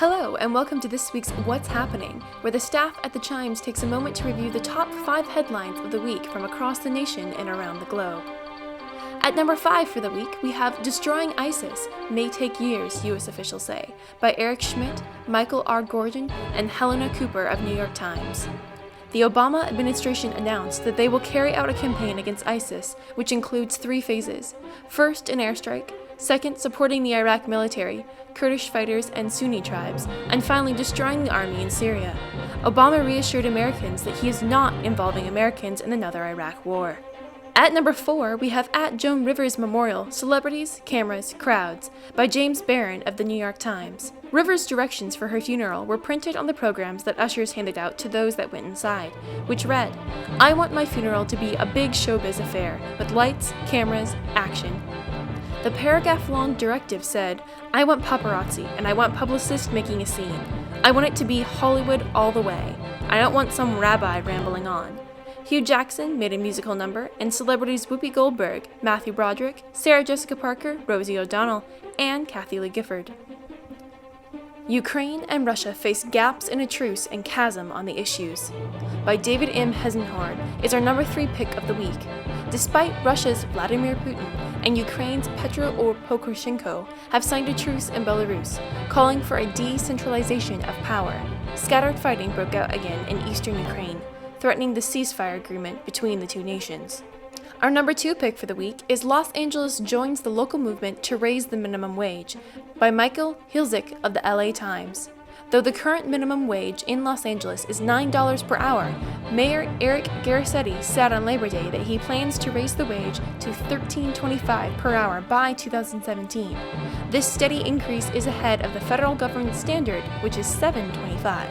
Hello, and welcome to this week's What's Happening, where the staff at the Chimes takes a moment to review the top 5 headlines of the week from across the nation and around the globe. At number 5 for the week, we have Destroying ISIS May Take Years, U.S. officials say, by Eric Schmidt, Michael R. Gordon, and Helena Cooper of New York Times. The Obama administration announced that they will carry out a campaign against ISIS, which includes 3 phases. First, an airstrike. Second, supporting the Iraq military, Kurdish fighters, and Sunni tribes, and finally destroying the army in Syria. Obama reassured Americans that he is not involving Americans in another Iraq war. At number 4, we have At Joan Rivers Memorial, Celebrities, Cameras, Crowds, by James Barron of the New York Times. Rivers' directions for her funeral were printed on the programs that ushers handed out to those that went inside, which read, "I want my funeral to be a big showbiz affair, with lights, cameras, action." The paragraph-long directive said, "I want paparazzi, and I want publicists making a scene. I want it to be Hollywood all the way. I don't want some rabbi rambling on." Hugh Jackson made a musical number, and celebrities Whoopi Goldberg, Matthew Broderick, Sarah Jessica Parker, Rosie O'Donnell, and Kathy Lee Gifford. Ukraine and Russia face gaps in a truce and chasm on the issues, by David M. Hesenhorn, is our number 3 pick of the week. Despite Russia's Vladimir Putin and Ukraine's Petro Poroshenko have signed a truce in Belarus, calling for a decentralization of power, scattered fighting broke out again in eastern Ukraine, threatening the ceasefire agreement between the two nations. Our number 2 pick for the week is Los Angeles joins the local movement to raise the minimum wage, by Michael Hilzik of the LA Times. Though the current minimum wage in Los Angeles is $9 per hour, Mayor Eric Garcetti said on Labor Day that he plans to raise the wage to $13.25 per hour by 2017. This steady increase is ahead of the federal government standard, which is $7.25.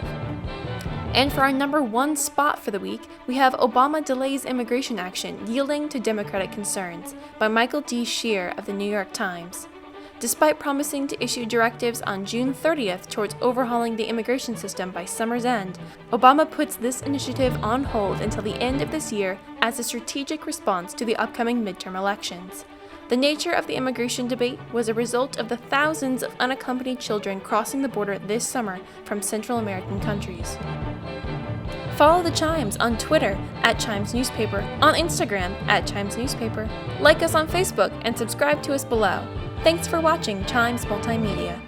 And for our number 1 spot for the week, we have Obama delays immigration action, yielding to Democratic concerns, by Michael D. Shear of the New York Times. Despite promising to issue directives on June 30th towards overhauling the immigration system by summer's end, Obama puts this initiative on hold until the end of this year as a strategic response to the upcoming midterm elections. The nature of the immigration debate was a result of the thousands of unaccompanied children crossing the border this summer from Central American countries. Follow the Chimes on Twitter @Chimes Newspaper, on Instagram @Chimes Newspaper, like us on Facebook, and subscribe to us below. Thanks for watching Chimes Multimedia.